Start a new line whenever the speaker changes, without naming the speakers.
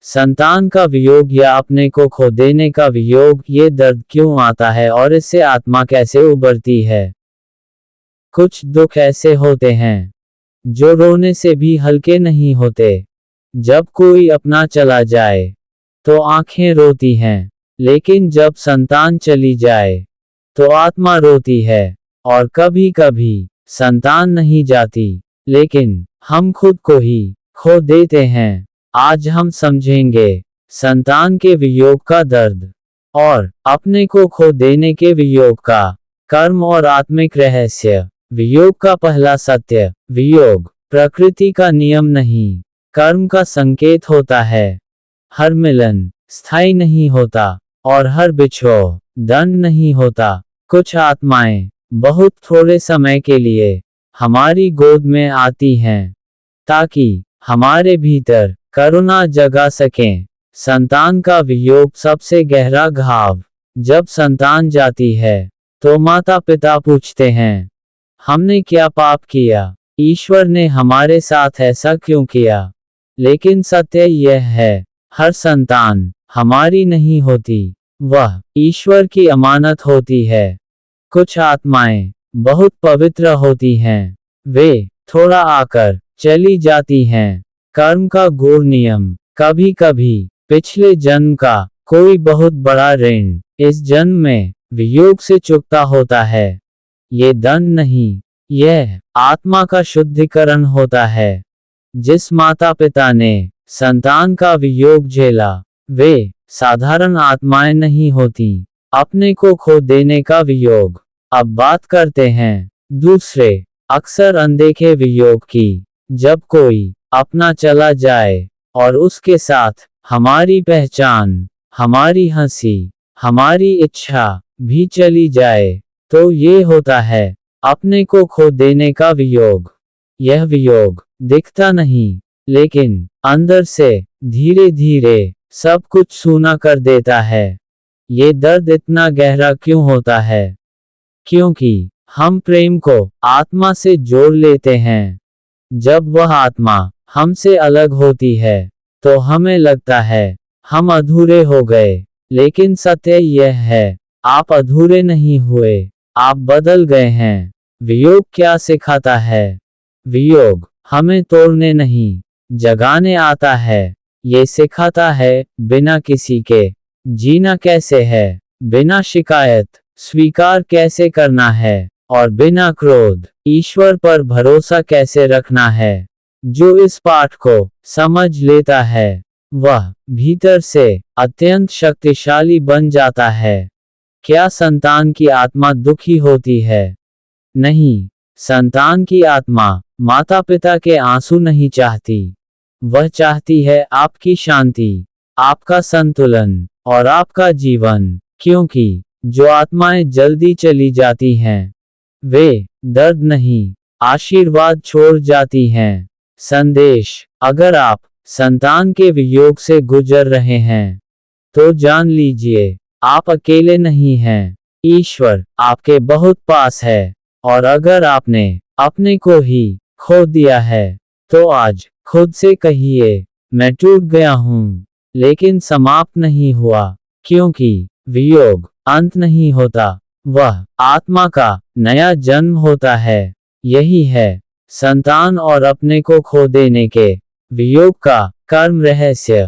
संतान का वियोग या अपने को खो देने का वियोग, ये दर्द क्यों आता है और इससे आत्मा कैसे उबरती है। कुछ दुख ऐसे होते हैं जो रोने से भी हल्के नहीं होते। जब कोई अपना चला जाए तो आंखें रोती हैं, लेकिन जब संतान चली जाए तो आत्मा रोती है। और कभी कभी संतान नहीं जाती, लेकिन हम खुद को ही खो देते हैं। आज हम समझेंगे संतान के वियोग का दर्द और अपने को खो देने के वियोग का कर्म और आत्मिक रहस्य। वियोग का पहला सत्य, वियोग प्रकृति का नियम नहीं, कर्म का संकेत होता है। हर मिलन स्थायी नहीं होता और हर बिछोह दंड नहीं होता। कुछ आत्माएं बहुत थोड़े समय के लिए हमारी गोद में आती हैं ताकि हमारे भीतर करुणा जगा सकें। संतान का वियोग सबसे गहरा घाव। जब संतान जाती है तो माता पिता पूछते हैं, हमने क्या पाप किया, ईश्वर ने हमारे साथ ऐसा क्यों किया। लेकिन सत्य यह है, हर संतान हमारी नहीं होती, वह ईश्वर की अमानत होती है। कुछ आत्माएं बहुत पवित्र होती हैं, वे थोड़ा आकर चली जाती हैं। कर्म का गूढ़ नियम, कभी कभी पिछले जन्म का कोई बहुत बड़ा ऋण इस जन्म में वियोग से चुकता होता है। ये दंड नहीं, यह आत्मा का शुद्धिकरण होता है। जिस माता पिता ने संतान का वियोग झेला, वे साधारण आत्माएं नहीं होती। अपने को खो देने का वियोग। अब बात करते हैं दूसरे, अक्सर अनदेखे वियोग की। जब कोई अपना चला जाए और उसके साथ हमारी पहचान, हमारी हंसी, हमारी इच्छा भी चली जाए, तो ये होता है अपने को खो देने का वियोग। यह वियोग दिखता नहीं, लेकिन अंदर से धीरे धीरे सब कुछ सूना कर देता है। ये दर्द इतना गहरा क्यों होता है? क्योंकि हम प्रेम को आत्मा से जोड़ लेते हैं। जब वह आत्मा हमसे अलग होती है तो हमें लगता है हम अधूरे हो गए, लेकिन सत्य यह है, आप अधूरे नहीं हुए, आप बदल गए हैं। वियोग क्या सिखाता है? वियोग हमें तोड़ने नहीं, जगाने आता है। ये सिखाता है बिना किसी के जीना कैसे है, बिना शिकायत स्वीकार कैसे करना है, और बिना क्रोध ईश्वर पर भरोसा कैसे रखना है। जो इस पाठ को समझ लेता है, वह भीतर से अत्यंत शक्तिशाली बन जाता है। क्या संतान की आत्मा दुखी होती है? नहीं, संतान की आत्मा माता पिता के आंसू नहीं चाहती। वह चाहती है आपकी शांति, आपका संतुलन और आपका जीवन। क्योंकि जो आत्माएं जल्दी चली जाती हैं, वे दर्द नहीं, आशीर्वाद छोड़ जाती हैं। संदेश, अगर आप संतान के वियोग से गुजर रहे हैं, तो जान लीजिए आप अकेले नहीं हैं। ईश्वर आपके बहुत पास है। और अगर आपने अपने को ही खो दिया है, तो आज खुद से कहिए, मैं टूट गया हूँ, लेकिन समाप्त नहीं हुआ। क्योंकि वियोग अंत नहीं होता, वह आत्मा का नया जन्म होता है। यही है संतान और अपने को खो देने के वियोग का कर्म रहस्य।